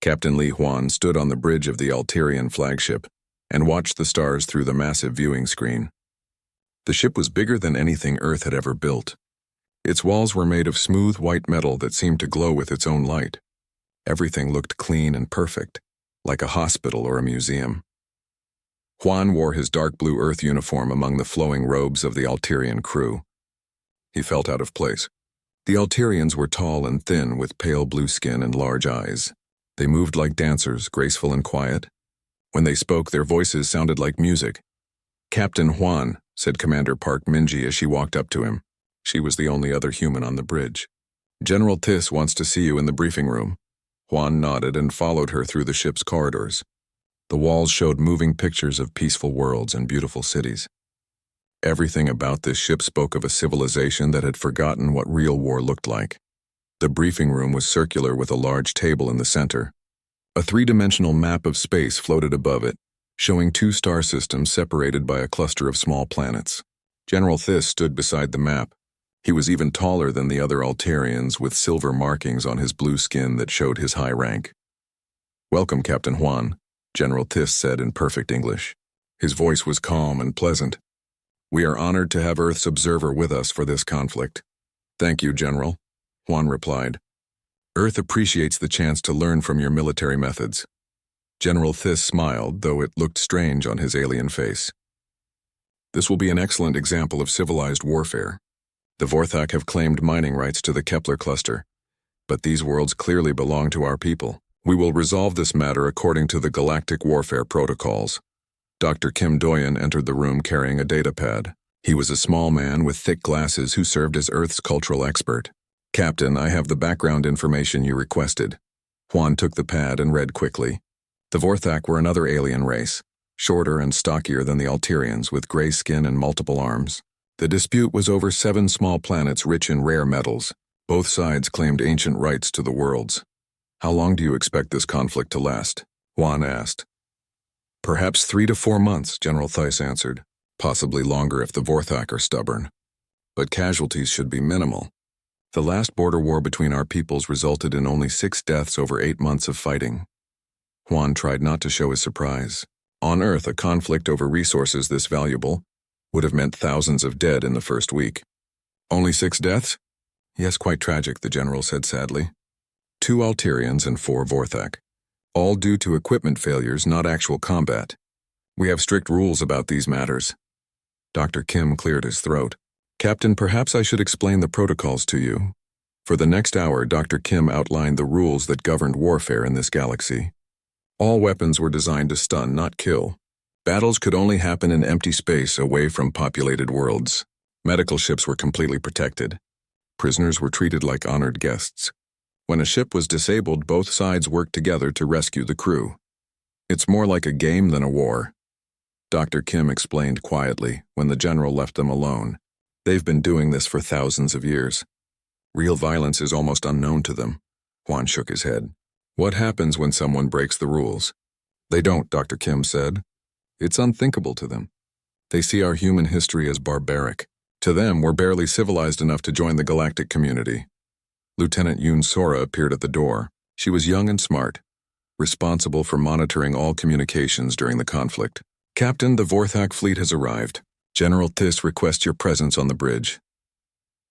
Captain Li Huan stood on the bridge of the Alterian flagship and watched the stars through the massive viewing screen. The ship was bigger than anything Earth had ever built. Its walls were made of smooth white metal that seemed to glow with its own light. Everything looked clean and perfect, like a hospital or a museum. Huan wore his dark blue Earth uniform among the flowing robes of the Alterian crew. He felt out of place. The Alterians were tall and thin with pale blue skin and large eyes. They moved like dancers, graceful and quiet. When they spoke, their voices sounded like music. "Captain Huan," said Commander Park Minji as she walked up to him. She was the only other human on the bridge. "General Tis wants to see you in the briefing room." Huan nodded and followed her through the ship's corridors. The walls showed moving pictures of peaceful worlds and beautiful cities. Everything about this ship spoke of a civilization that had forgotten what real war looked like. The briefing room was circular with a large table in the center. A three-dimensional map of space floated above it, showing two star systems separated by a cluster of small planets. General Thys stood beside the map. He was even taller than the other Alterians, with silver markings on his blue skin that showed his high rank. "Welcome, Captain Huan," General Thys said in perfect English. His voice was calm and pleasant. "We are honored to have Earth's observer with us for this conflict." "Thank you, General," Huan replied. "Earth appreciates the chance to learn from your military methods." General Thys smiled, though it looked strange on his alien face. "This will be an excellent example of civilized warfare. The Vorthak have claimed mining rights to the Kepler cluster, but these worlds clearly belong to our people. We will resolve this matter according to the galactic warfare protocols." Dr. Kim Doyen entered the room carrying a datapad. He was a small man with thick glasses who served as Earth's cultural expert. "Captain, I have the background information you requested." Huan took the pad and read quickly. The Vorthak were another alien race, shorter and stockier than the Alterians, with gray skin and multiple arms. The dispute was over 7 small planets rich in rare metals. Both sides claimed ancient rights to the worlds. "How long do you expect this conflict to last?" Huan asked. "Perhaps 3 to 4 months, General Thys answered. "Possibly longer if the Vorthak are stubborn. But casualties should be minimal. The last border war between our peoples resulted in only 6 deaths over 8 months of fighting." Huan tried not to show his surprise. On Earth, a conflict over resources this valuable would have meant thousands of dead in the first week. "Only 6 deaths?" "Yes, quite tragic," the general said sadly. 2 Alterians and 4 Vorthak. All due to equipment failures, not actual combat. We have strict rules about these matters. Dr. Kim cleared his throat. "Captain, perhaps I should explain the protocols to you." For the next hour, Dr. Kim outlined the rules that governed warfare in this galaxy. All weapons were designed to stun, not kill. Battles could only happen in empty space away from populated worlds. Medical ships were completely protected. Prisoners were treated like honored guests. When a ship was disabled, both sides worked together to rescue the crew. "It's more like a game than a war," Dr. Kim explained quietly when the general left them alone. "They've been doing this for thousands of years. Real violence is almost unknown to them." Huan shook his head. "What happens when someone breaks the rules?" "They don't," Dr. Kim said. "It's unthinkable to them. They see our human history as barbaric. To them, we're barely civilized enough to join the galactic community." Lieutenant Yoon Sora appeared at the door. She was young and smart, responsible for monitoring all communications during the conflict. "Captain, the Vorthak fleet has arrived. General Thys requests your presence on the bridge."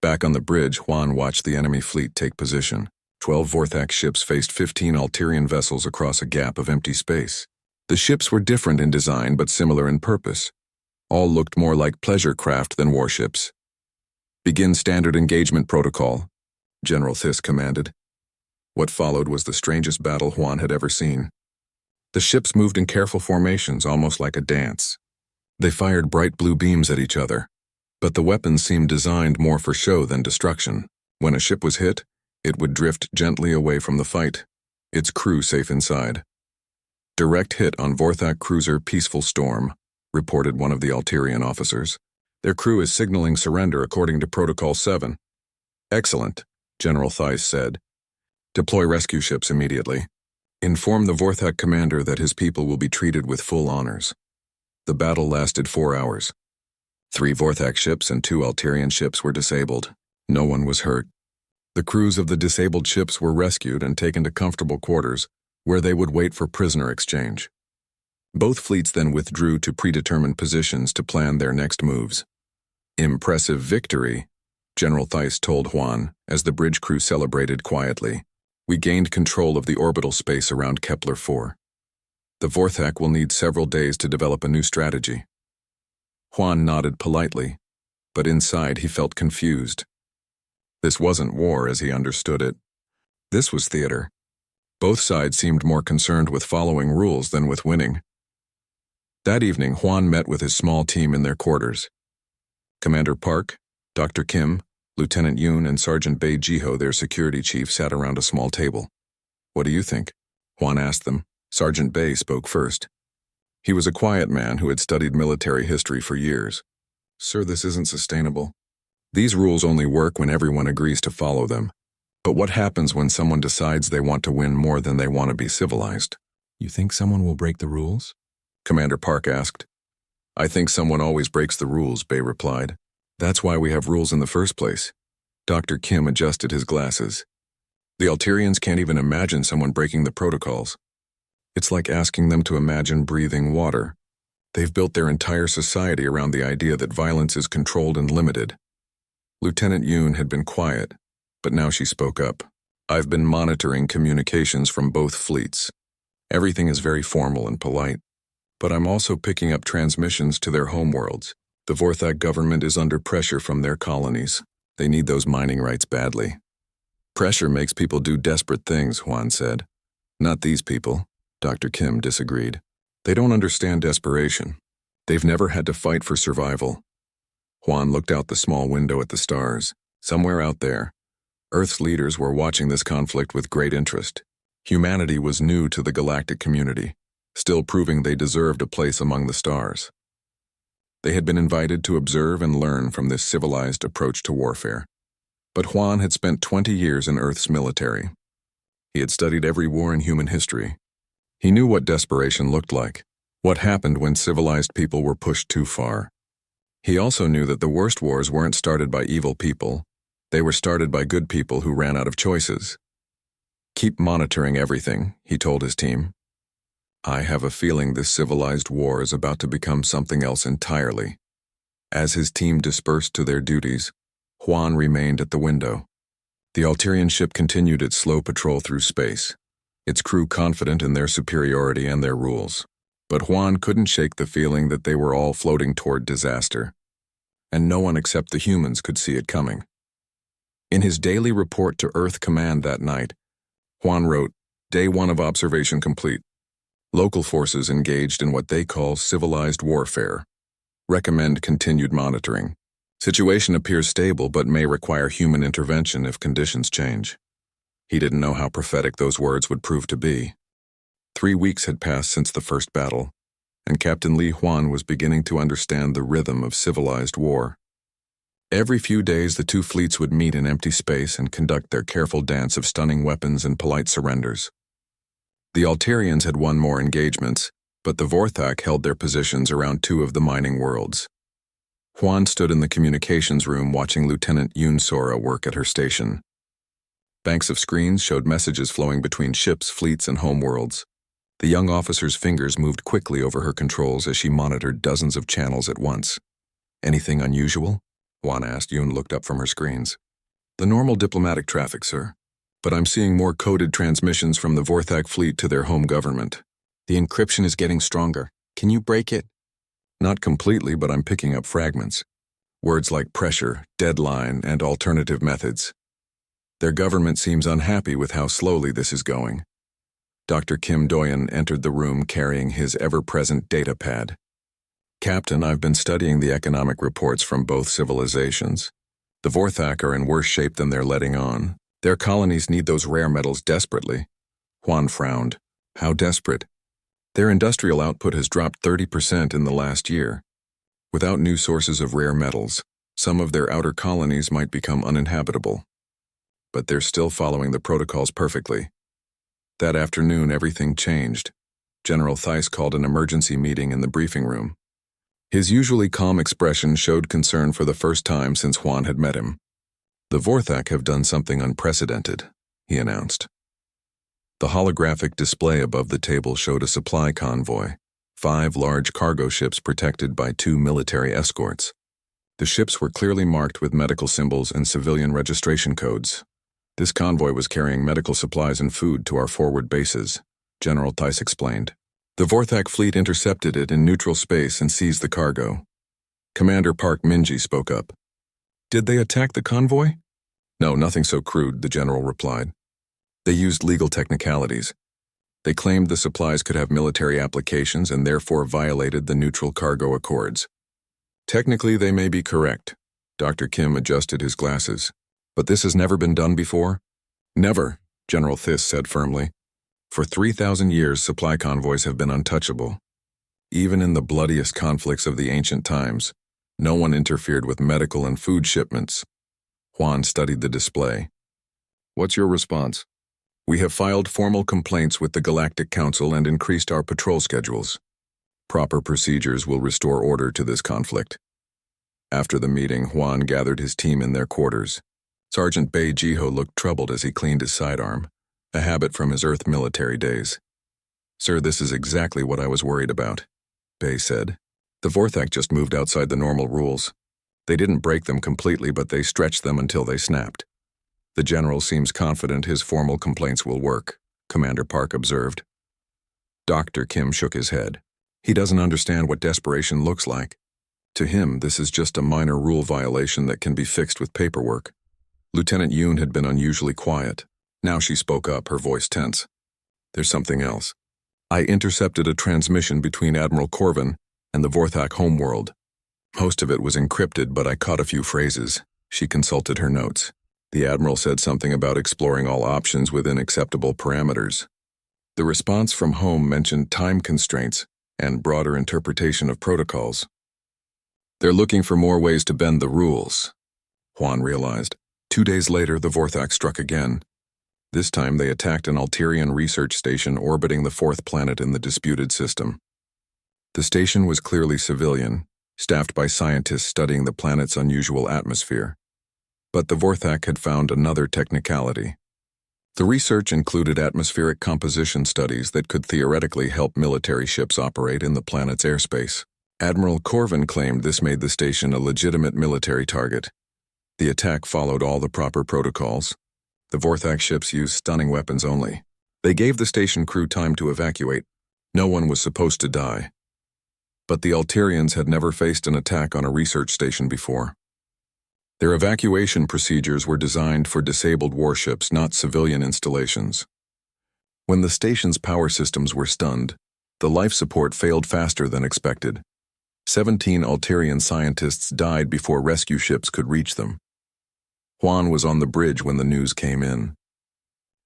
Back on the bridge, Huan watched the enemy fleet take position. 12 Vorthak ships faced 15 Alterian vessels across a gap of empty space. The ships were different in design but similar in purpose. All looked more like pleasure craft than warships. "Begin standard engagement protocol," General Thys commanded. What followed was the strangest battle Huan had ever seen. The ships moved in careful formations, almost like a dance. They fired bright blue beams at each other, but the weapons seemed designed more for show than destruction. When a ship was hit, it would drift gently away from the fight, its crew safe inside. "Direct hit on Vorthak cruiser Peaceful Storm," reported one of the Alterian officers. "Their crew is signaling surrender according to Protocol 7. "Excellent," General Thys said. "Deploy rescue ships immediately. Inform the Vorthak commander that his people will be treated with full honors." The battle lasted 4 hours. 3 Vorthak ships and 2 Alterian ships were disabled. No one was hurt. The crews of the disabled ships were rescued and taken to comfortable quarters, where they would wait for prisoner exchange. Both fleets then withdrew to predetermined positions to plan their next moves. "Impressive victory," General Theiss told Juan as the bridge crew celebrated quietly. "We gained control of the orbital space around Kepler 4. The Vorthak will need several days to develop a new strategy." Juan nodded politely, but inside he felt confused. This wasn't war as he understood it. This was theater. Both sides seemed more concerned with following rules than with winning. That evening, Juan met with his small team in their quarters. Commander Park, Dr. Kim, Lieutenant Yoon, and Sergeant Bei Jiho, their security chief, sat around a small table. "What do you think?" Juan asked them. Sergeant Bei spoke first. He was a quiet man who had studied military history for years. "Sir, this isn't sustainable. These rules only work when everyone agrees to follow them. But what happens when someone decides they want to win more than they want to be civilized?" "You think someone will break the rules?" Commander Park asked. "I think someone always breaks the rules," Bei replied. "That's why we have rules in the first place." Dr. Kim adjusted his glasses. "The Alterians can't even imagine someone breaking the protocols. It's like asking them to imagine breathing water. They've built their entire society around the idea that violence is controlled and limited." Lieutenant Yoon had been quiet, but now she spoke up. "I've been monitoring communications from both fleets. Everything is very formal and polite. But I'm also picking up transmissions to their homeworlds. The Vorthak government is under pressure from their colonies. They need those mining rights badly." "Pressure makes people do desperate things," Juan said. "Not these people," Dr. Kim disagreed. "They don't understand desperation. They've never had to fight for survival." Juan looked out the small window at the stars. Somewhere out there, Earth's leaders were watching this conflict with great interest. Humanity was new to the galactic community, still proving they deserved a place among the stars. They had been invited to observe and learn from this civilized approach to warfare. But Juan had spent 20 years in Earth's military. He had studied every war in human history. He knew what desperation looked like, what happened when civilized people were pushed too far. He also knew that the worst wars weren't started by evil people. They were started by good people who ran out of choices. "Keep monitoring everything," he told his team. "I have a feeling this civilized war is about to become something else entirely." As his team dispersed to their duties, Juan remained at the window. The Alterian ship continued its slow patrol through space, its crew confident in their superiority and their rules. But Juan couldn't shake the feeling that they were all floating toward disaster, and no one except the humans could see it coming. In his daily report to Earth Command that night, Juan wrote, "Day 1 of observation complete. Local forces engaged in what they call civilized warfare. Recommend continued monitoring. Situation appears stable but may require human intervention if conditions change." He didn't know how prophetic those words would prove to be. 3 weeks had passed since the first battle, and Captain Li Huan was beginning to understand the rhythm of civilized war. Every few days the two fleets would meet in empty space and conduct their careful dance of stunning weapons and polite surrenders. The Alterians had won more engagements, but the Vorthak held their positions around 2 of the mining worlds. Juan stood in the communications room watching Lieutenant Yoon Sora work at her station. Banks of screens showed messages flowing between ships, fleets, and homeworlds. The young officer's fingers moved quickly over her controls as she monitored dozens of channels at once. "Anything unusual?" Juan asked. Yoon looked up from her screens. "The normal diplomatic traffic, sir. But I'm seeing more coded transmissions from the Vorthak fleet to their home government. The encryption is getting stronger. Can you break it?" "Not completely, but I'm picking up fragments. Words like pressure, deadline, and alternative methods. Their government seems unhappy with how slowly this is going." Dr. Kim Doyen entered the room carrying his ever-present data pad. "Captain, I've been studying the economic reports from both civilizations. The Vorthak are in worse shape than they're letting on. Their colonies need those rare metals desperately." Juan frowned. "How desperate?" "Their industrial output has dropped 30% in the last year. Without new sources of rare metals, some of their outer colonies might become uninhabitable. But they're still following the protocols perfectly." That afternoon, everything changed. General Theiss called an emergency meeting in the briefing room. His usually calm expression showed concern for the first time since Juan had met him. "The Vorthak have done something unprecedented," he announced. The holographic display above the table showed a supply convoy, 5 large cargo ships protected by 2 military escorts. The ships were clearly marked with medical symbols and civilian registration codes. This convoy was carrying medical supplies and food to our forward bases, General Theis explained. The Vorthak fleet intercepted it in neutral space and seized the cargo. Commander Park Minji spoke up. Did they attack the convoy? No, nothing so crude, the general replied. They used legal technicalities. They claimed the supplies could have military applications and therefore violated the neutral cargo accords. Technically, they may be correct. Dr. Kim adjusted his glasses. But this has never been done before? Never, General Theis said firmly. For 3,000 years, supply convoys have been untouchable. Even in the bloodiest conflicts of the ancient times, no one interfered with medical and food shipments. Juan studied the display. What's your response? We have filed formal complaints with the Galactic Council and increased our patrol schedules. Proper procedures will restore order to this conflict. After the meeting, Juan gathered his team in their quarters. Sergeant Bei Jiho looked troubled as he cleaned his sidearm, a habit from his Earth military days. Sir, this is exactly what I was worried about, Bei said. The Vorthak just moved outside the normal rules. They didn't break them completely, but they stretched them until they snapped. The general seems confident his formal complaints will work, Commander Park observed. Dr. Kim shook his head. He doesn't understand what desperation looks like. To him, this is just a minor rule violation that can be fixed with paperwork. Lieutenant Yoon had been unusually quiet. Now she spoke up, her voice tense. There's something else. I intercepted a transmission between Admiral Corvin and the Vorthak homeworld. Most of it was encrypted, but I caught a few phrases. She consulted her notes. The Admiral said something about exploring all options within acceptable parameters. The response from home mentioned time constraints and broader interpretation of protocols. They're looking for more ways to bend the rules, Juan realized. 2 days later, the Vorthak struck again. This time they attacked an Alterian research station orbiting the 4th planet in the disputed system. The station was clearly civilian, staffed by scientists studying the planet's unusual atmosphere. But the Vorthak had found another technicality. The research included atmospheric composition studies that could theoretically help military ships operate in the planet's airspace. Admiral Corvin claimed this made the station a legitimate military target. The attack followed all the proper protocols. The Vorthak ships used stunning weapons only. They gave the station crew time to evacuate. No one was supposed to die. But the Alterians had never faced an attack on a research station before. Their evacuation procedures were designed for disabled warships, not civilian installations. When the station's power systems were stunned, the life support failed faster than expected. 17 Alterian scientists died before rescue ships could reach them. Juan was on the bridge when the news came in.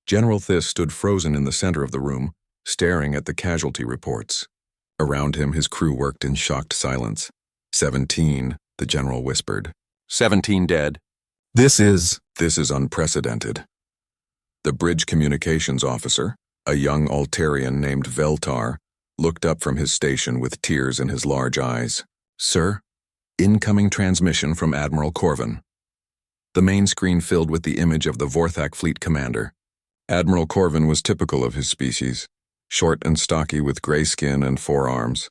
General Theis stood frozen in the center of the room, staring at the casualty reports. Around him, his crew worked in shocked silence. 17, the general whispered. 17 dead. This is unprecedented. The bridge communications officer, a young Alterian named Veltar, looked up from his station with tears in his large eyes. Sir, incoming transmission from Admiral Corvin. The main screen filled with the image of the Vorthak fleet commander. Admiral Corvin was typical of his species, short and stocky with gray skin and 4 arms.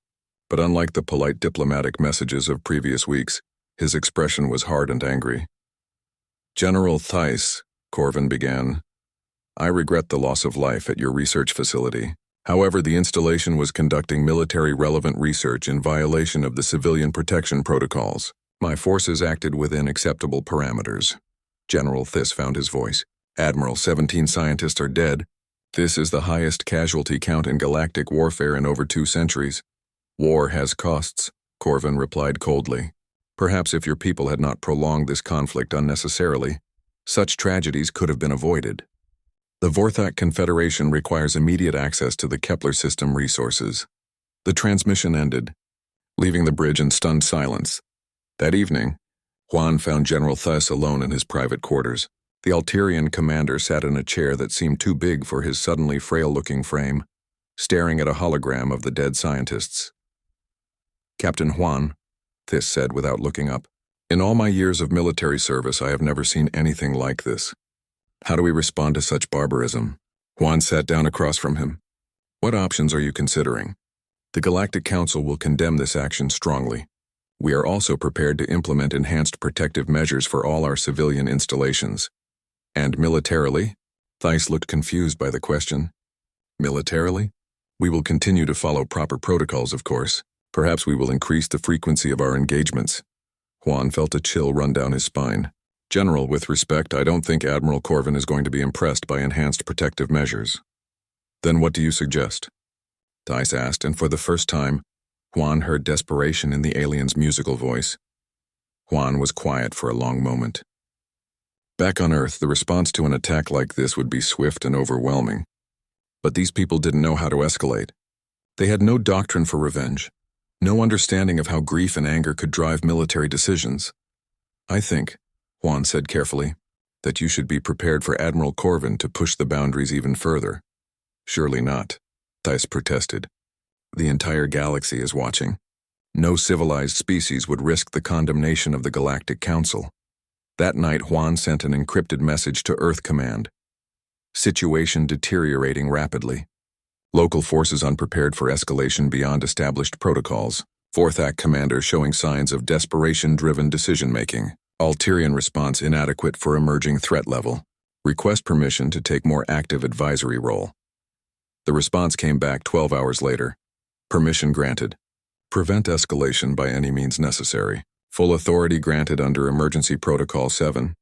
But unlike the polite diplomatic messages of previous weeks, his expression was hard and angry. General Theis, Corvin began, I regret the loss of life at your research facility. However, the installation was conducting military-relevant research in violation of the civilian protection protocols. My forces acted within acceptable parameters. General Theis found his voice. Admiral, 17 scientists are dead. This is the highest casualty count in galactic warfare in over 2 centuries. War has costs, Corvin replied coldly. Perhaps if your people had not prolonged this conflict unnecessarily, such tragedies could have been avoided. The Vorthak Confederation requires immediate access to the Kepler system resources. The transmission ended, leaving the bridge in stunned silence. That evening, Juan found General Theis alone in his private quarters. The Alterian commander sat in a chair that seemed too big for his suddenly frail-looking frame, staring at a hologram of the dead scientists. Captain Juan, Theis said without looking up, in all my years of military service, I have never seen anything like this. How do we respond to such barbarism? Juan sat down across from him. What options are you considering? The Galactic Council will condemn this action strongly. We are also prepared to implement enhanced protective measures for all our civilian installations. And militarily? Theiss looked confused by the question. Militarily? We will continue to follow proper protocols, of course. Perhaps we will increase the frequency of our engagements. Juan felt a chill run down his spine. General, with respect, I don't think Admiral Corvin is going to be impressed by enhanced protective measures. Then what do you suggest? Theiss asked, and for the first time, Juan heard desperation in the alien's musical voice. Juan was quiet for a long moment. Back on Earth, the response to an attack like this would be swift and overwhelming. But these people didn't know how to escalate. They had no doctrine for revenge, no understanding of how grief and anger could drive military decisions. I think, Juan said carefully, that you should be prepared for Admiral Corvin to push the boundaries even further. Surely not, Theiss protested. The entire galaxy is watching. No civilized species would risk the condemnation of the Galactic Council. That night, Juan sent an encrypted message to Earth Command. Situation deteriorating rapidly. Local forces unprepared for escalation beyond established protocols. Fourth Act Commander showing signs of desperation-driven decision-making. Alterian response inadequate for emerging threat level. Request permission to take more active advisory role. The response came back 12 hours later. Permission granted. Prevent escalation by any means necessary. Full authority granted under Emergency Protocol 7.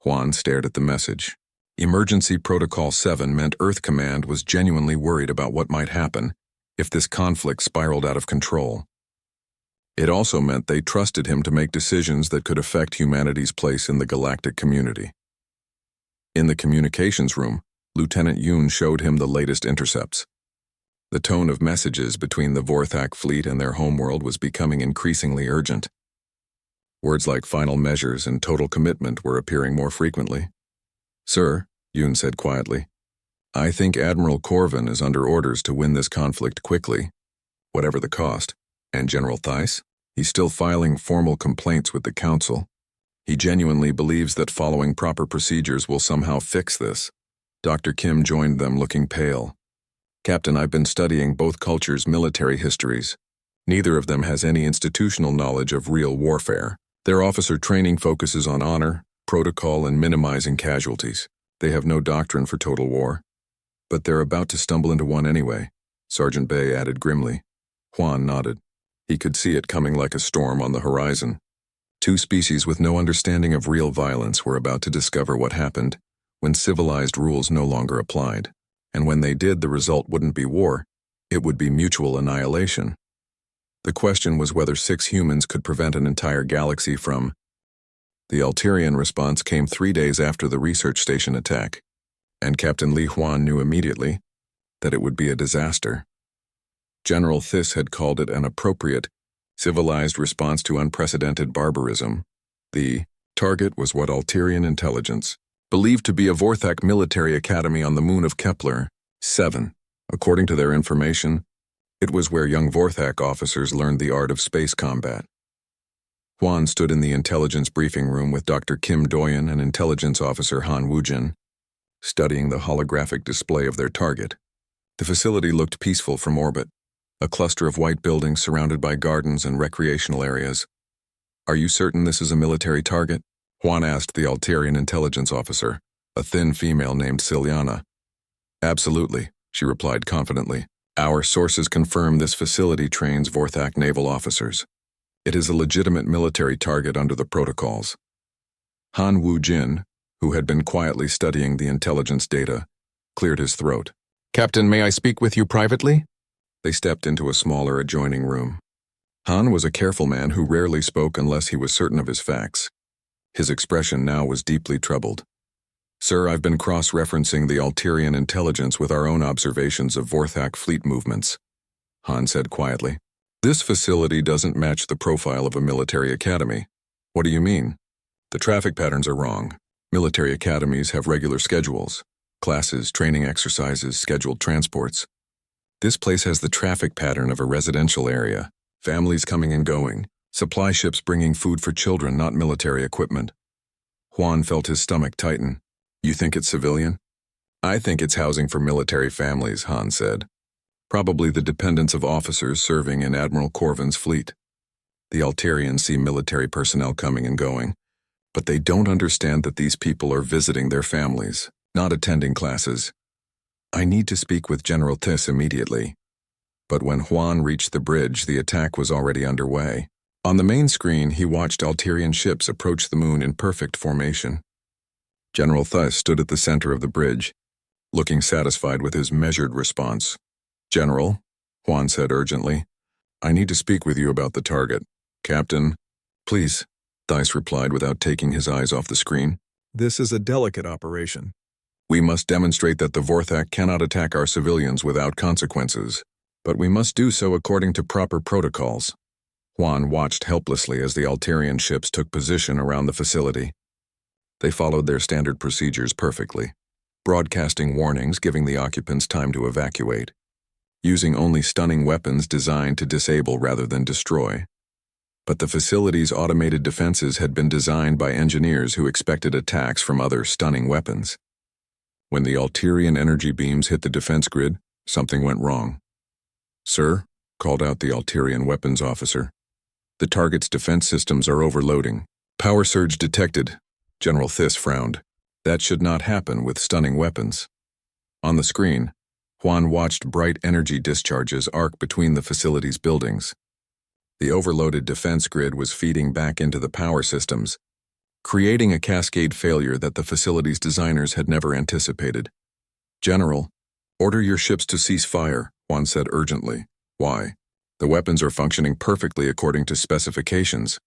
Juan stared at the message. Emergency Protocol 7 meant Earth Command was genuinely worried about what might happen if this conflict spiraled out of control. It also meant they trusted him to make decisions that could affect humanity's place in the galactic community. In the communications room, Lieutenant Yoon showed him the latest intercepts. The tone of messages between the Vorthak fleet and their homeworld was becoming increasingly urgent. Words like final measures and total commitment were appearing more frequently. Sir, Yoon said quietly, I think Admiral Corvin is under orders to win this conflict quickly, whatever the cost. And General Theiss? He's still filing formal complaints with the Council. He genuinely believes that following proper procedures will somehow fix this. Dr. Kim joined them looking pale. Captain, I've been studying both cultures' military histories. Neither of them has any institutional knowledge of real warfare. Their officer training focuses on honor, protocol, and minimizing casualties. They have no doctrine for total war. But they're about to stumble into one anyway, Sergeant Bay added grimly. Juan nodded. He could see it coming like a storm on the horizon. Two species with no understanding of real violence were about to discover what happened when civilized rules no longer applied. And when they did, the result wouldn't be war, it would be mutual annihilation. The question was whether 6 humans could prevent an entire galaxy from. The Alterian response came 3 days after the research station attack, and Captain Li Huan knew immediately that it would be a disaster. General Theiss had called it an appropriate, civilized response to unprecedented barbarism. The target was what Alterian intelligence believed to be a Vorthak military academy on the moon of Kepler 7. According to their information, it was where young Vorthak officers learned the art of space combat. Juan stood in the intelligence briefing room with Dr. Kim Doyen and intelligence officer Han Woojin, studying the holographic display of their target. The facility looked peaceful from orbit, a cluster of white buildings surrounded by gardens and recreational areas. Are you certain this is a military target? Juan asked the Alterian intelligence officer, a thin female named Ciliana. Absolutely, she replied confidently. Our sources confirm this facility trains Vorthak naval officers. It is a legitimate military target under the protocols. Han Woojin, who had been quietly studying the intelligence data, cleared his throat. Captain, may I speak with you privately? They stepped into a smaller adjoining room. Han was a careful man who rarely spoke unless he was certain of his facts. His expression now was deeply troubled. Sir, I've been cross-referencing the Alterian intelligence with our own observations of Vorthak fleet movements, Han said quietly. This facility doesn't match the profile of a military academy. What do you mean? The traffic patterns are wrong. Military academies have regular schedules, classes, training exercises, scheduled transports. This place has the traffic pattern of a residential area, families coming and going, supply ships bringing food for children, not military equipment. Juan felt his stomach tighten. You think it's civilian? I think it's housing for military families, Han said. Probably the dependents of officers serving in Admiral Corvin's fleet. The Alterians see military personnel coming and going, but they don't understand that these people are visiting their families, not attending classes. I need to speak with General Tiss immediately. But when Juan reached the bridge, the attack was already underway. On the main screen, he watched Alterian ships approach the moon in perfect formation. General Tiss stood at the center of the bridge, looking satisfied with his measured response. General, Juan said urgently, I need to speak with you about the target. Captain, please, Thice replied without taking his eyes off the screen. This is a delicate operation. We must demonstrate that the Vorthak cannot attack our civilians without consequences, but we must do so according to proper protocols. Juan watched helplessly as the Alterian ships took position around the facility. They followed their standard procedures perfectly, broadcasting warnings giving the occupants time to evacuate, using only stunning weapons designed to disable rather than destroy. But the facility's automated defenses had been designed by engineers who expected attacks from other stunning weapons. When the Alterian energy beams hit the defense grid, something went wrong. Sir, called out the Alterian weapons officer. The target's defense systems are overloading. Power surge detected. General Thiss frowned. That should not happen with stunning weapons. On the screen, Juan watched bright energy discharges arc between the facility's buildings. The overloaded defense grid was feeding back into the power systems, creating a cascade failure that the facility's designers had never anticipated. General, order your ships to cease fire, Juan said urgently. Why? The weapons are functioning perfectly according to specifications.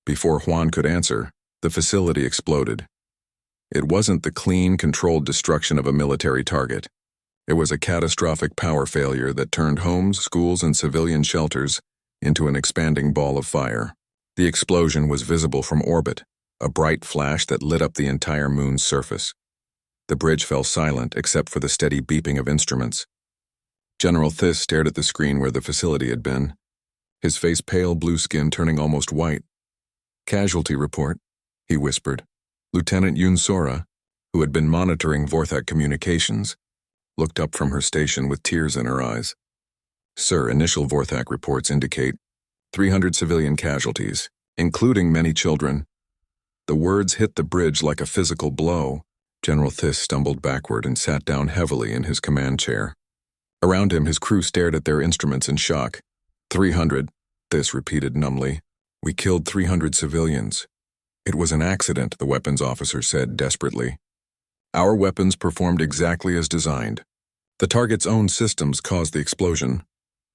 Before Juan could answer, the facility exploded. It wasn't the clean, controlled destruction of a military target. It was a catastrophic power failure that turned homes, schools, and civilian shelters into an expanding ball of fire. The explosion was visible from orbit, a bright flash that lit up the entire moon's surface. The bridge fell silent except for the steady beeping of instruments. General Thiss stared at the screen where the facility had been, his face pale blue skin turning almost white. Casualty report, he whispered. Lieutenant Yun Sora, who had been monitoring Vorthak communications, looked up from her station with tears in her eyes. Sir, initial Vorthak reports indicate 300 civilian casualties, including many children. The words hit the bridge like a physical blow. General Thiss stumbled backward and sat down heavily in his command chair. Around him, his crew stared at their instruments in shock. 300, Thiss repeated numbly. We killed 300 civilians. It was an accident, the weapons officer said desperately. Our weapons performed exactly as designed. The target's own systems caused the explosion.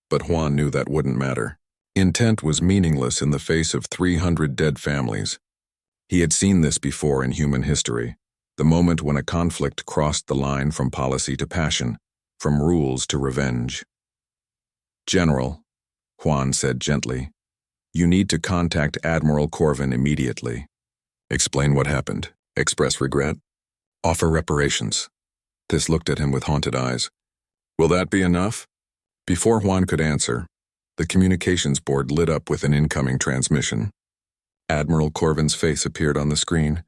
But Juan knew that wouldn't matter. Intent was meaningless in the face of 300 dead families. He had seen this before in human history, the moment when a conflict crossed the line from policy to passion, from rules to revenge. General, Juan said gently, you need to contact Admiral Corvin immediately. Explain what happened. Express regret. Offer reparations. Thiss looked at him with haunted eyes. Will that be enough? Before Juan could answer, the communications board lit up with an incoming transmission. Admiral Corvin's face appeared on the screen,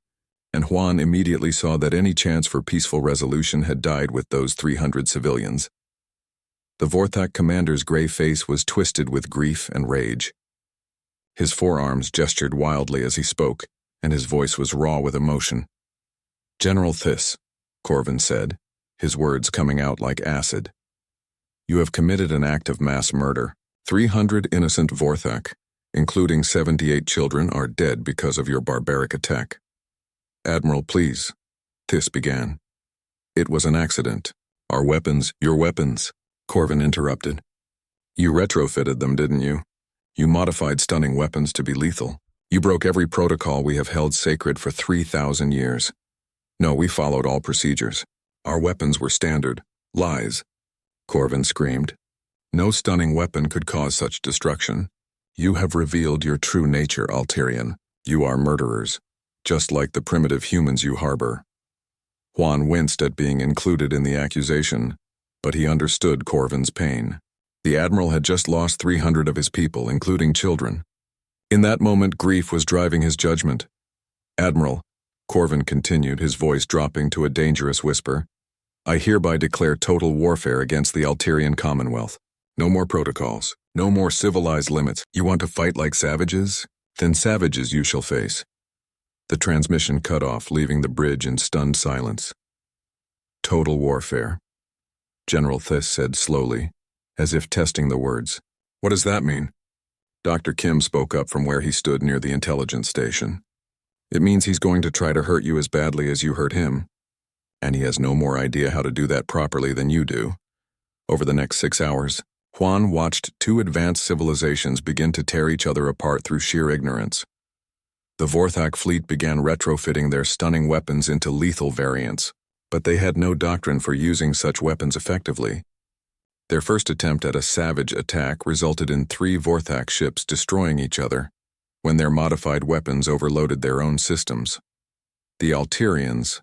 and Juan immediately saw that any chance for peaceful resolution had died with those 300 civilians. The Vorthak commander's gray face was twisted with grief and rage. His forearms gestured wildly as he spoke, and his voice was raw with emotion. General Thiss, Corvin said, his words coming out like acid. You have committed an act of mass murder. 300 innocent Vorthak, including 78 children, are dead because of your barbaric attack. Admiral, please, Thiss began. It was an accident. Our weapons, your weapons, Corvin interrupted. You retrofitted them, didn't you? You modified stunning weapons to be lethal. You broke every protocol we have held sacred for 3,000 years. No, we followed all procedures. Our weapons were standard. Lies, Corvin screamed. No stunning weapon could cause such destruction. You have revealed your true nature, Alterian. You are murderers, just like the primitive humans you harbor. Juan winced at being included in the accusation, but he understood Corvin's pain. The Admiral had just lost 300 of his people, including children. In that moment, grief was driving his judgment. Admiral, Corvin continued, his voice dropping to a dangerous whisper, I hereby declare total warfare against the Alterian Commonwealth. No more protocols. No more civilized limits. You want to fight like savages? Then savages you shall face. The transmission cut off, leaving the bridge in stunned silence. Total warfare, General Thiss said slowly, as if testing the words. What does that mean? Dr. Kim spoke up from where he stood near the intelligence station. It means he's going to try to hurt you as badly as you hurt him. And he has no more idea how to do that properly than you do. Over the next 6 hours, Juan watched 2 advanced civilizations begin to tear each other apart through sheer ignorance. The Vorthak fleet began retrofitting their stunning weapons into lethal variants, but they had no doctrine for using such weapons effectively. Their first attempt at a savage attack resulted in 3 Vorthak ships destroying each other, when their modified weapons overloaded their own systems. The Alterians,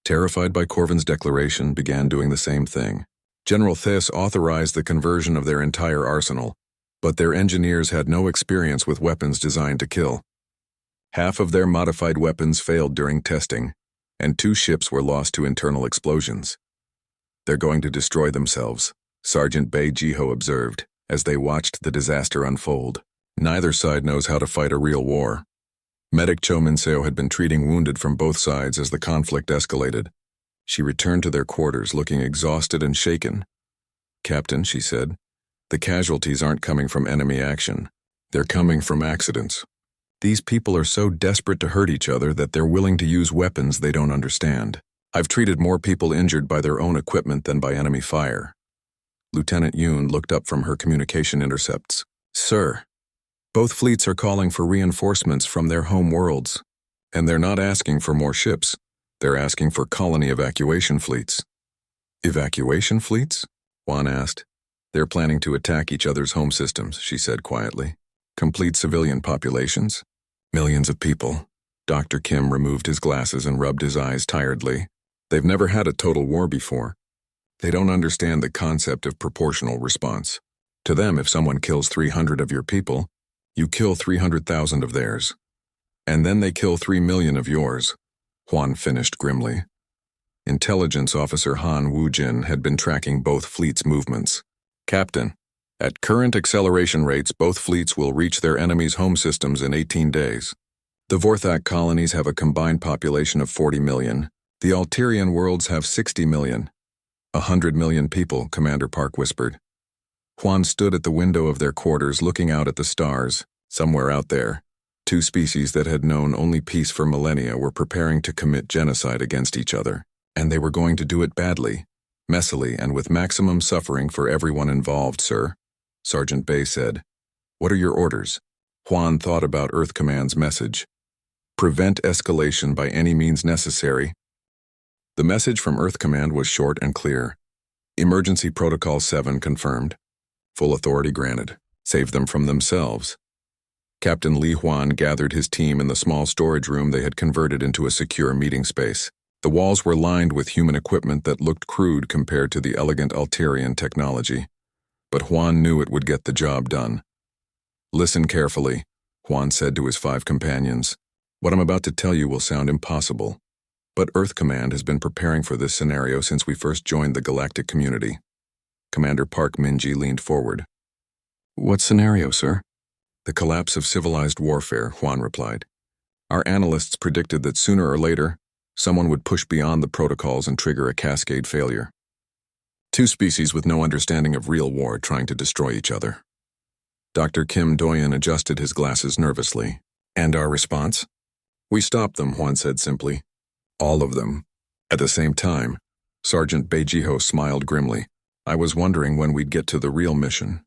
terrified by Corvin's declaration, began doing the same thing. General Thiss authorized the conversion of their entire arsenal, but their engineers had no experience with weapons designed to kill. Half of their modified weapons failed during testing, and 2 ships were lost to internal explosions. They're going to destroy themselves, Sergeant Bei Jiho observed, as they watched the disaster unfold. Neither side knows how to fight a real war. Medic Cho Min-seo had been treating wounded from both sides as the conflict escalated. She returned to their quarters looking exhausted and shaken. Captain, she said, the casualties aren't coming from enemy action. They're coming from accidents. These people are so desperate to hurt each other that they're willing to use weapons they don't understand. I've treated more people injured by their own equipment than by enemy fire. Lieutenant Yoon looked up from her communication intercepts. Sir, both fleets are calling for reinforcements from their home worlds, and they're not asking for more ships. They're asking for colony evacuation fleets. Evacuation fleets? Juan asked. They're planning to attack each other's home systems, she said quietly. Complete civilian populations? Millions of people. Dr. Kim removed his glasses and rubbed his eyes tiredly. They've never had a total war before. They don't understand the concept of proportional response. To them, if someone kills 300 of your people, you kill 300,000 of theirs. And then they kill 3 million of yours. Juan finished grimly. Intelligence Officer Han Woo-jin had been tracking both fleets' movements. Captain, at current acceleration rates, both fleets will reach their enemies' home systems in 18 days. The Vorthak colonies have a combined population of 40 million. The Alterian worlds have 60 million. 100 million people, Commander Park whispered. Juan stood at the window of their quarters looking out at the stars. Somewhere out there, 2 species that had known only peace for millennia were preparing to commit genocide against each other, and they were going to do it badly, messily, and with maximum suffering for everyone involved, sir, Sergeant Bei said. What are your orders? Juan thought about Earth Command's message. Prevent escalation by any means necessary. The message from Earth Command was short and clear. Emergency Protocol 7 confirmed. Full authority granted. Save them from themselves. Captain Li Huan gathered his team in the small storage room they had converted into a secure meeting space. The walls were lined with human equipment that looked crude compared to the elegant Alterian technology. But Juan knew it would get the job done. Listen carefully, Juan said to his 5 companions. What I'm about to tell you will sound impossible. But Earth Command has been preparing for this scenario since we first joined the galactic community. Commander Park Min-ji leaned forward. What scenario, sir? The collapse of civilized warfare, Juan replied. Our analysts predicted that sooner or later, someone would push beyond the protocols and trigger a cascade failure. 2 species with no understanding of real war trying to destroy each other. Dr. Kim Doyen adjusted his glasses nervously. And our response? We stopped them, Juan said simply. All of them. At the same time, Sergeant Bei Jiho smiled grimly. I was wondering when we'd get to the real mission.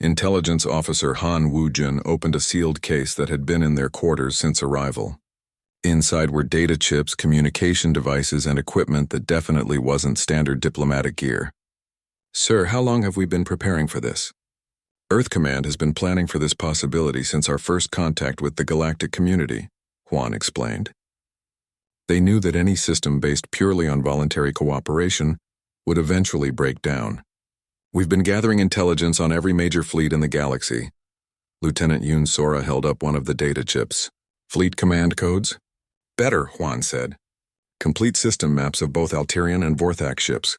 Intelligence Officer Han Woo-jin opened a sealed case that had been in their quarters since arrival. Inside were data chips, communication devices, and equipment that definitely wasn't standard diplomatic gear. Sir, how long have we been preparing for this? Earth Command has been planning for this possibility since our first contact with the galactic community, Juan explained. They knew that any system based purely on voluntary cooperation would eventually break down. We've been gathering intelligence on every major fleet in the galaxy. Lieutenant Yoon Sora held up one of the data chips. Fleet command codes? Better, Juan said. Complete system maps of both Alterian and Vorthak ships.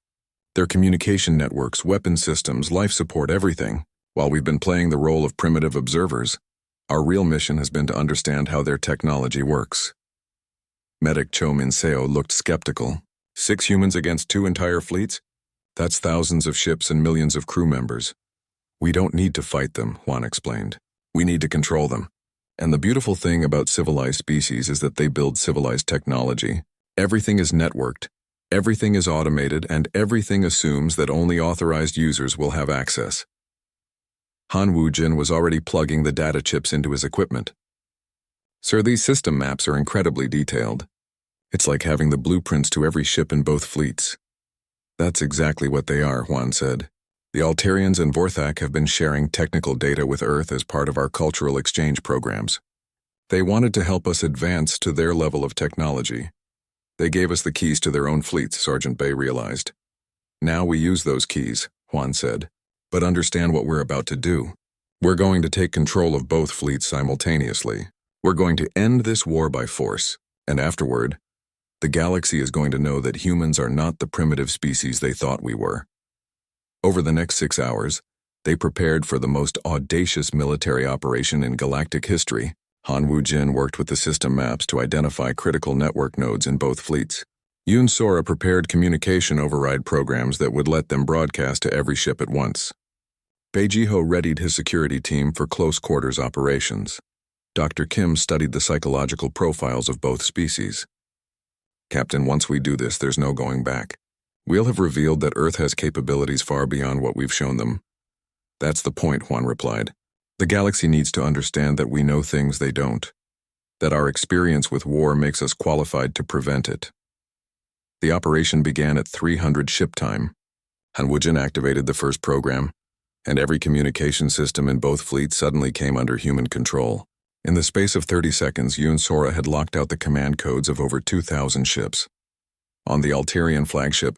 Their communication networks, weapon systems, life support, everything. While we've been playing the role of primitive observers, our real mission has been to understand how their technology works. Medic Cho Min-seo looked skeptical. 6 humans against 2 entire fleets? That's thousands of ships and millions of crew members. We don't need to fight them, Juan explained. We need to control them. And the beautiful thing about civilized species is that they build civilized technology. Everything is networked, everything is automated, and everything assumes that only authorized users will have access. Han Woo-jin was already plugging the data chips into his equipment. Sir, these system maps are incredibly detailed. It's like having the blueprints to every ship in both fleets. That's exactly what they are, Juan said. The Alterians and Vorthak have been sharing technical data with Earth as part of our cultural exchange programs. They wanted to help us advance to their level of technology. They gave us the keys to their own fleets, Sergeant Bay realized. Now we use those keys, Juan said. But understand what we're about to do. We're going to take control of both fleets simultaneously. We're going to end this war by force, and afterward, the galaxy is going to know that humans are not the primitive species they thought we were. Over the next 6 hours, they prepared for the most audacious military operation in galactic history. Han Woo-jin worked with the system maps to identify critical network nodes in both fleets. Yoon Sora prepared communication override programs that would let them broadcast to every ship at once. Bae Ji-ho readied his security team for close-quarters operations. Dr. Kim studied the psychological profiles of both species. Captain, once we do this, there's no going back. We'll have revealed that Earth has capabilities far beyond what we've shown them. That's the point, Juan replied. The galaxy needs to understand that we know things they don't. That our experience with war makes us qualified to prevent it. The operation began at 300 ship time. Han Woo-jin activated the first program, and every communication system in both fleets suddenly came under human control. In the space of 30 seconds, Yoon Sora had locked out the command codes of over 2,000 ships. On the Alterian flagship,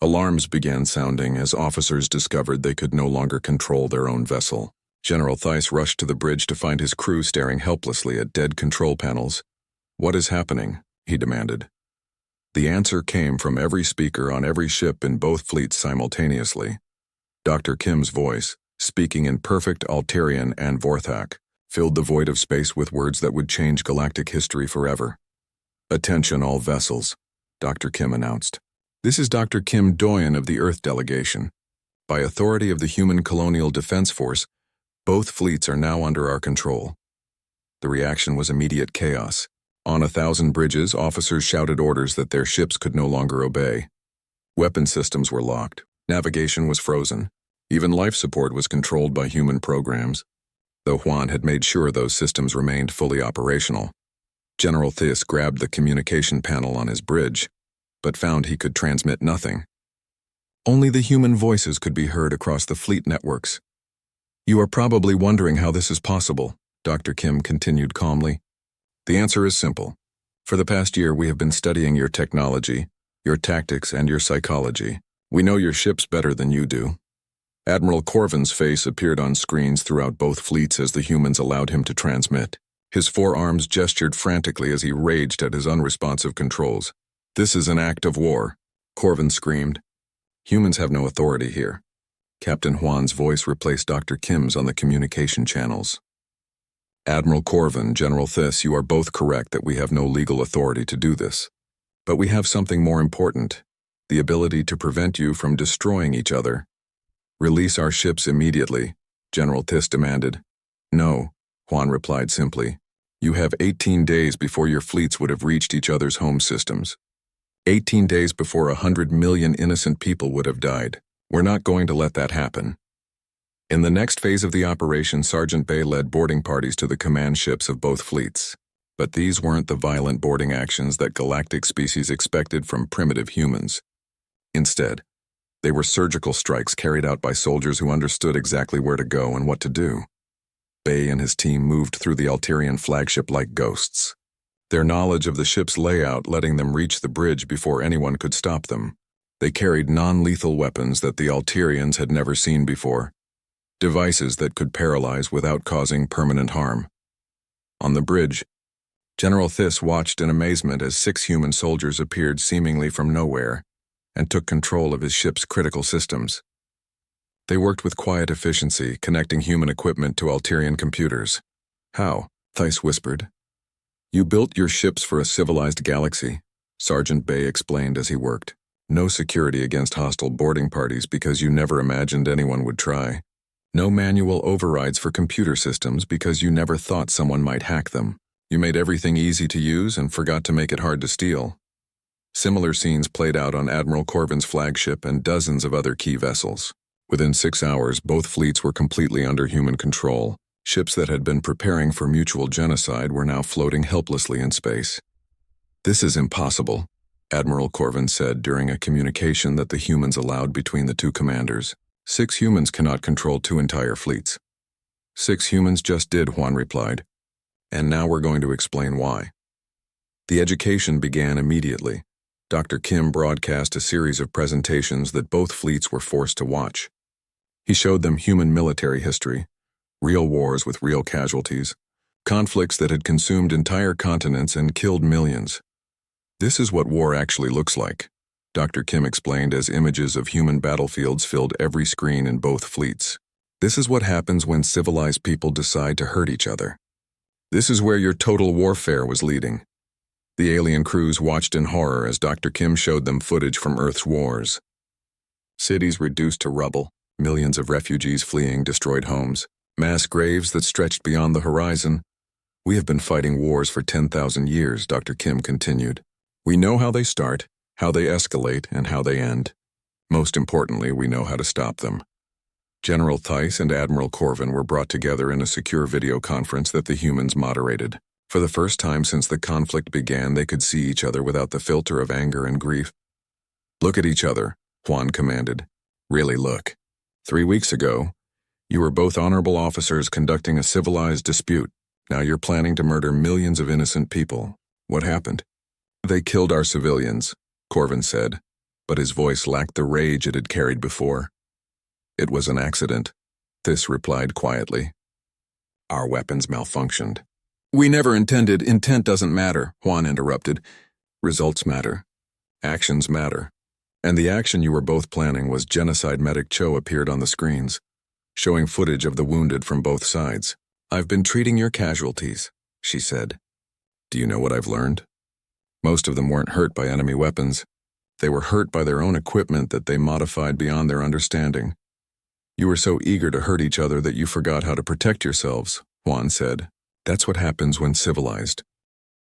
alarms began sounding as officers discovered they could no longer control their own vessel. General Theiss rushed to the bridge to find his crew staring helplessly at dead control panels. "What is happening?" he demanded. The answer came from every speaker on every ship in both fleets simultaneously. Dr. Kim's voice, speaking in perfect Alterian and Vorthak, filled the void of space with words that would change galactic history forever. "Attention all vessels," Dr. Kim announced. "This is Dr. Kim Doyen of the Earth delegation. By authority of the Human Colonial Defense Force, both fleets are now under our control." The reaction was immediate chaos. On 1,000 bridges, officers shouted orders that their ships could no longer obey. Weapon systems were locked. Navigation was frozen. Even life support was controlled by human programs, though Juan had made sure those systems remained fully operational. General Theiss grabbed the communication panel on his bridge, but found he could transmit nothing. Only the human voices could be heard across the fleet networks. "You are probably wondering how this is possible," Dr. Kim continued calmly. "The answer is simple. For the past year, we have been studying your technology, your tactics, and your psychology. We know your ships better than you do." Admiral Corvin's face appeared on screens throughout both fleets as the humans allowed him to transmit. His forearms gestured frantically as he raged at his unresponsive controls. "This is an act of war," Corvin screamed. "Humans have no authority here." Captain Juan's voice replaced Dr. Kim's on the communication channels. "Admiral Corvin, General Theiss, you are both correct that we have no legal authority to do this. But we have something more important, the ability to prevent you from destroying each other." "Release our ships immediately," General Theiss demanded. "No," Juan replied simply. "You have 18 days before your fleets would have reached each other's home systems. 18 days before 100 million innocent people would have died. We're not going to let that happen." In the next phase of the operation, Sergeant Bay led boarding parties to the command ships of both fleets. But these weren't the violent boarding actions that galactic species expected from primitive humans. Instead, they were surgical strikes carried out by soldiers who understood exactly where to go and what to do. Bay and his team moved through the Alterian flagship like ghosts, their knowledge of the ship's layout letting them reach the bridge before anyone could stop them. They carried non-lethal weapons that the Alterians had never seen before, devices that could paralyze without causing permanent harm. On the bridge, General Thys watched in amazement as 6 human soldiers appeared seemingly from nowhere and took control of his ship's critical systems. They worked with quiet efficiency, connecting human equipment to Alterian computers. "How?" Thys whispered. "You built your ships for a civilized galaxy," Sergeant Bay explained as he worked. "No security against hostile boarding parties because you never imagined anyone would try. No manual overrides for computer systems because you never thought someone might hack them. You made everything easy to use and forgot to make it hard to steal." Similar scenes played out on Admiral Corvin's flagship and dozens of other key vessels. Within 6 hours, both fleets were completely under human control. Ships that had been preparing for mutual genocide were now floating helplessly in space. "This is impossible," Admiral Corvin said during a communication that the humans allowed between the two commanders. 6 humans cannot control 2 entire fleets." "6 humans just did," Juan replied. "And now we're going to explain why." The education began immediately. Dr. Kim broadcast a series of presentations that both fleets were forced to watch. He showed them human military history, real wars with real casualties, conflicts that had consumed entire continents and killed millions. "This is what war actually looks like," Dr. Kim explained as images of human battlefields filled every screen in both fleets. "This is what happens when civilized people decide to hurt each other. This is where your total warfare was leading." The alien crews watched in horror as Dr. Kim showed them footage from Earth's wars. Cities reduced to rubble, millions of refugees fleeing destroyed homes, mass graves that stretched beyond the horizon. "We have been fighting wars for 10,000 years, Dr. Kim continued. "We know how they start, how they escalate, and how they end. Most importantly, we know how to stop them." General Thys and Admiral Corvin were brought together in a secure video conference that the humans moderated. For the first time since the conflict began, they could see each other without the filter of anger and grief. "Look at each other," Juan commanded. "Really look. 3 weeks ago, you were both honorable officers conducting a civilized dispute. Now you're planning to murder millions of innocent people. What happened?" "They killed our civilians," Corvin said, but his voice lacked the rage it had carried before. "It was an accident," Thys replied quietly. "Our weapons malfunctioned." "We never intended. Intent doesn't matter," Juan interrupted. "Results matter. Actions matter. And the action you were both planning was genocide." Medic Cho appeared on the screens, showing footage of the wounded from both sides. "I've been treating your casualties," she said. "Do you know what I've learned? Most of them weren't hurt by enemy weapons. They were hurt by their own equipment that they modified beyond their understanding. You were so eager to hurt each other that you forgot how to protect yourselves," Juan said. "That's what happens when civilized."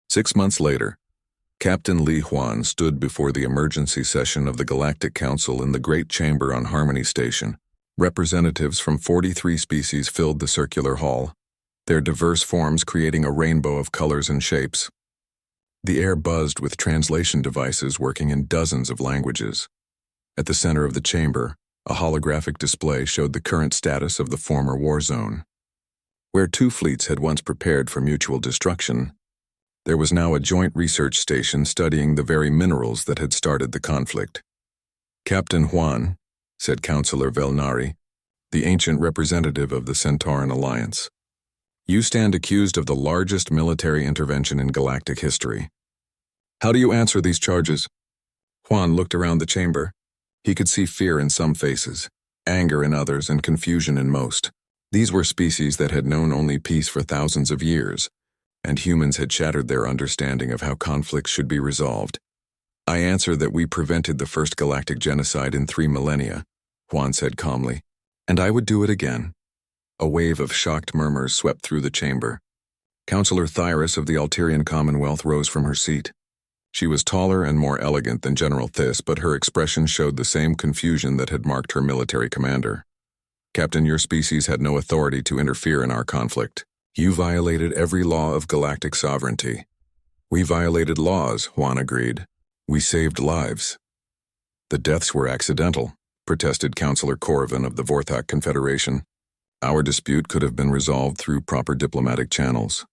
6 months later, Captain Li Huan stood before the emergency session of the Galactic Council in the Great Chamber on Harmony Station. Representatives from 43 species filled the circular hall, their diverse forms creating a rainbow of colors and shapes. The air buzzed with translation devices working in dozens of languages. At the center of the chamber, a holographic display showed the current status of the former war zone. Where 2 fleets had once prepared for mutual destruction, there was now a joint research station studying the very minerals that had started the conflict. "Captain Juan," said Councillor Velnari, the ancient representative of the Centauran Alliance, "you stand accused of the largest military intervention in galactic history. How do you answer these charges?" Juan looked around the chamber. He could see fear in some faces, anger in others, and confusion in most. These were species that had known only peace for thousands of years, and humans had shattered their understanding of how conflicts should be resolved. "I answer that we prevented the first galactic genocide in 3 millennia, Juan said calmly. "And I would do it again." A wave of shocked murmurs swept through the chamber. Councillor Thyrus of the Alterian Commonwealth rose from her seat. She was taller and more elegant than General Thys, but her expression showed the same confusion that had marked her military commander. "Captain, your species had no authority to interfere in our conflict. You violated every law of galactic sovereignty." "We violated laws," Juan agreed. "We saved lives." "The deaths were accidental," protested Councillor Corvin of the Vorthak Confederation. "Our dispute could have been resolved through proper diplomatic channels."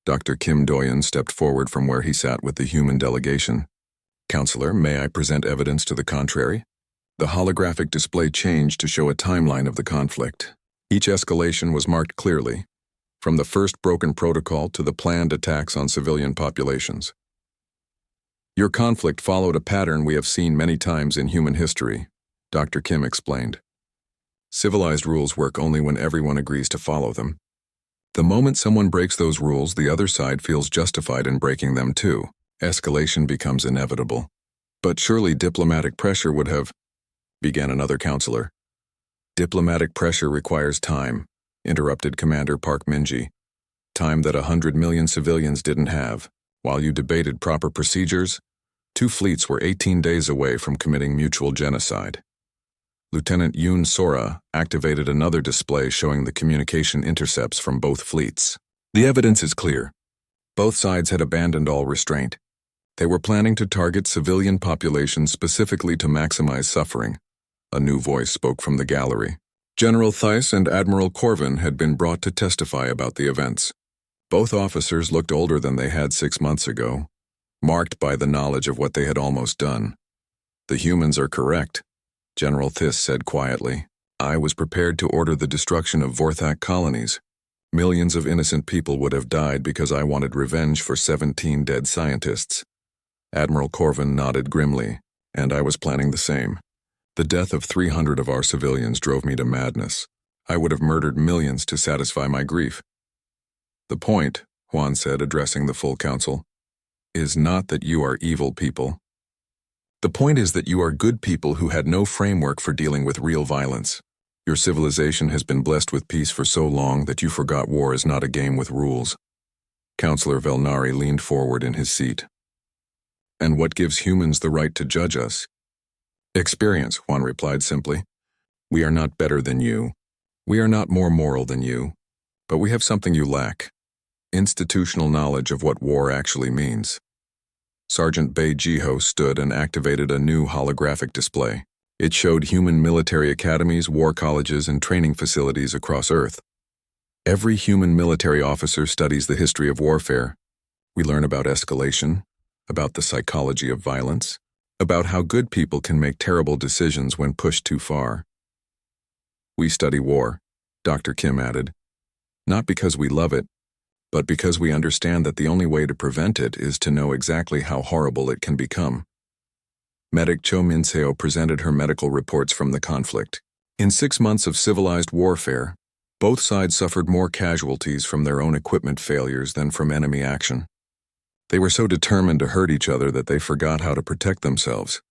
Dr. Kim Doyen stepped forward from where he sat with the human delegation. "Councillor, may I present evidence to the contrary?" The holographic display changed to show a timeline of the conflict. Each escalation was marked clearly. from the first broken protocol to the planned attacks on civilian populations. Your conflict followed a pattern we have seen many times in human history, Dr. Kim explained. Civilized rules work only when everyone agrees to follow them. The moment someone breaks those rules, the other side feels justified in breaking them too. Escalation becomes inevitable. But surely diplomatic pressure would have, began another counselor. Diplomatic pressure requires time, interrupted Commander Park Minji. Time that 100 million civilians didn't have. While you debated proper procedures, 2 fleets were 18 days away from committing mutual genocide. Lieutenant Yoon Sora activated another display showing the communication intercepts from both fleets. The evidence is clear. Both sides had abandoned all restraint. They were planning to target civilian populations specifically to maximize suffering. A new voice spoke from the gallery. General Theiss and Admiral Corvin had been brought to testify about the events. Both officers looked older than they had 6 months ago, marked by the knowledge of what they had almost done. The humans are correct, General Theiss said quietly. I was prepared to order the destruction of Vorthak colonies. Millions of innocent people would have died because I wanted revenge for 17 dead scientists. Admiral Corvin nodded grimly, and I was planning the same. The death of 300 of our civilians drove me to madness. I would have murdered millions to satisfy my grief. The point, Juan said, addressing the full council, is not that you are evil people. The point is that you are good people who had no framework for dealing with real violence. Your civilization has been blessed with peace for so long that you forgot war is not a game with rules. Counselor Velnari leaned forward in his seat. And what gives humans the right to judge us? Experience, Juan replied simply. We are not better than you. We are not more moral than you. But we have something you lack. Institutional knowledge of what war actually means. Sergeant Bei Jiho stood and activated a new holographic display. It showed human military academies, war colleges, and training facilities across Earth. Every human military officer studies the history of warfare. We learn about escalation, about the psychology of violence, about how good people can make terrible decisions when pushed too far. We study war, Dr. Kim added, not because we love it, but because we understand that the only way to prevent it is to know exactly how horrible it can become. Medic Cho Min-seo presented her medical reports from the conflict. In 6 months of civilized warfare, both sides suffered more casualties from their own equipment failures than from enemy action. They were so determined to hurt each other that they forgot how to protect themselves.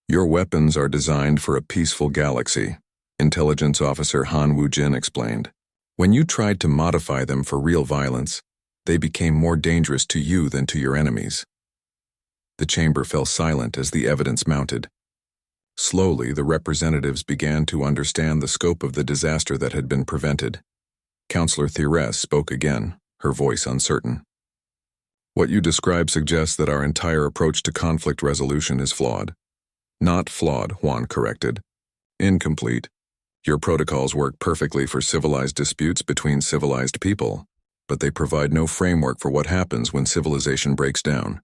Your weapons are designed for a peaceful galaxy, Intelligence Officer Han Woo-jin explained. When you tried to modify them for real violence, they became more dangerous to you than to your enemies. The chamber fell silent as the evidence mounted. Slowly, the representatives began to understand the scope of the disaster that had been prevented. Counselor Thérèse spoke again, her voice uncertain. What you describe suggests that our entire approach to conflict resolution is flawed. Not flawed, Juan corrected. Incomplete. Your protocols work perfectly for civilized disputes between civilized people, but they provide no framework for what happens when civilization breaks down.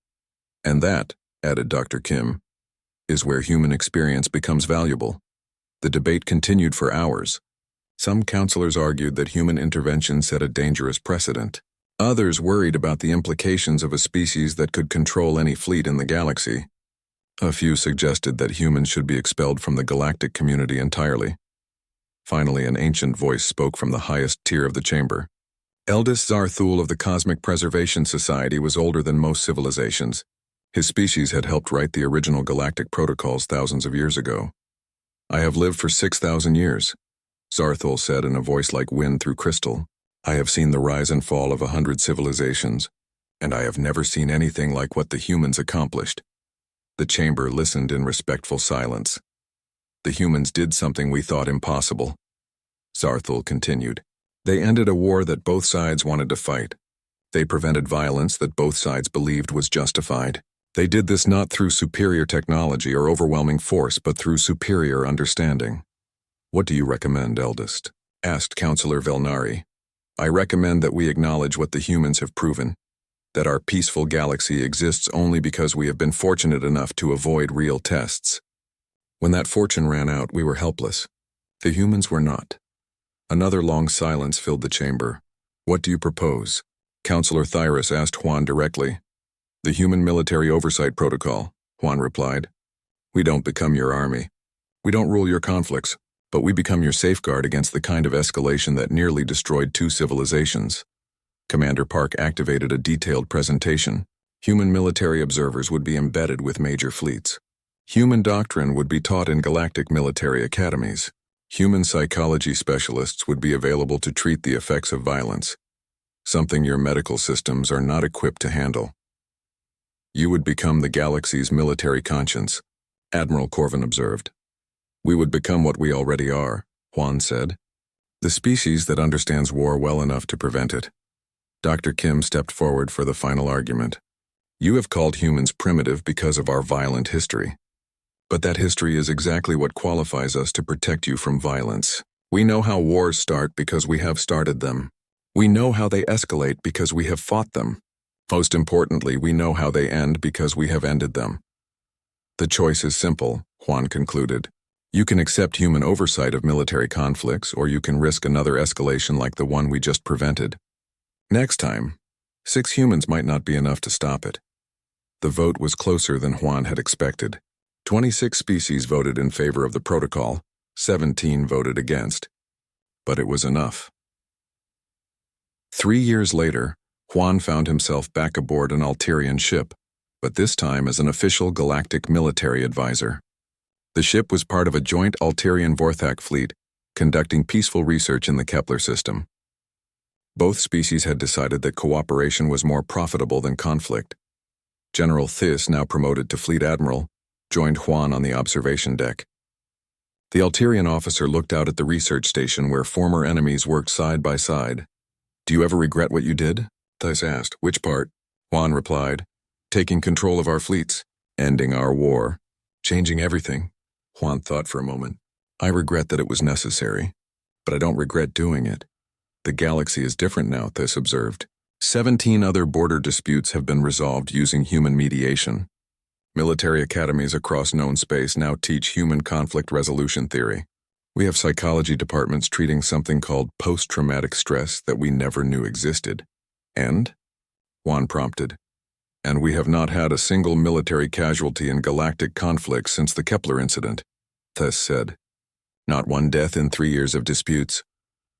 And that, added Dr. Kim, is where human experience becomes valuable. The debate continued for hours. Some counselors argued that human intervention set a dangerous precedent. Others worried about the implications of a species that could control any fleet in the galaxy. A few suggested that humans should be expelled from the galactic community entirely. Finally, an ancient voice spoke from the highest tier of the chamber. Eldest Zarthul of the Cosmic Preservation Society was older than most civilizations. His species had helped write the original galactic protocols thousands of years ago. I have lived for 6,000 years, Zarthul said in a voice like wind through crystal. I have seen the rise and fall of 100 civilizations, and I have never seen anything like what the humans accomplished. The chamber listened in respectful silence. The humans did something we thought impossible. Zarthul continued. They ended a war that both sides wanted to fight. They prevented violence that both sides believed was justified. They did this not through superior technology or overwhelming force, but through superior understanding. What do you recommend, Eldest? Asked Counselor Velnari. I recommend that we acknowledge what the humans have proven, that our peaceful galaxy exists only because we have been fortunate enough to avoid real tests. When that fortune ran out, we were helpless. The humans were not. Another long silence filled the chamber. What do you propose? Counselor Thyrus asked Juan directly. The Human Military Oversight Protocol, Juan replied. We don't become your army. We don't rule your conflicts, but we become your safeguard against the kind of escalation that nearly destroyed two civilizations. Commander Park activated a detailed presentation. Human military observers would be embedded with major fleets. Human doctrine would be taught in galactic military academies. Human psychology specialists would be available to treat the effects of violence, something your medical systems are not equipped to handle. You would become the galaxy's military conscience, Admiral Corvin observed. We would become what we already are, Juan said. The species that understands war well enough to prevent it. Dr. Kim stepped forward for the final argument. You have called humans primitive because of our violent history. But that history is exactly what qualifies us to protect you from violence. We know how wars start because we have started them. We know how they escalate because we have fought them. Most importantly, we know how they end because we have ended them. The choice is simple, Juan concluded. You can accept human oversight of military conflicts, or you can risk another escalation like the one we just prevented. Next time, 6 humans might not be enough to stop it. The vote was closer than Juan had expected. 26 species voted in favor of the protocol, 17 voted against. But it was enough. 3 years later, Juan found himself back aboard an Alterian ship, but this time as an official galactic military advisor. The ship was part of a joint Alterian-Vorthak fleet, conducting peaceful research in the Kepler system. Both species had decided that cooperation was more profitable than conflict. General Thys, now promoted to Fleet Admiral, joined Juan on the observation deck. The Alterian officer looked out at the research station where former enemies worked side by side. Do you ever regret what you did? Thys asked. Which part? Juan replied. Taking control of our fleets, ending our war, changing everything. Juan thought for a moment. I regret that it was necessary, but I don't regret doing it. The galaxy is different now, Thys observed. 17 other border disputes have been resolved using human mediation. Military academies across known space now teach human conflict resolution theory. We have psychology departments treating something called post-traumatic stress that we never knew existed. And? Juan prompted. And we have not had a single military casualty in galactic conflict since the Kepler incident, Thys said. Not one death in 3 years of disputes.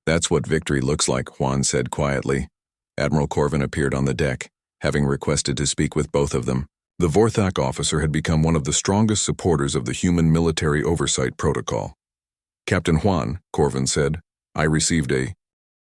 That's what victory looks like, Juan said quietly. Admiral Corvin appeared on the deck, having requested to speak with both of them. The Vorthak officer had become one of the strongest supporters of the Human Military Oversight Protocol. Captain Juan, Corvin said, I received a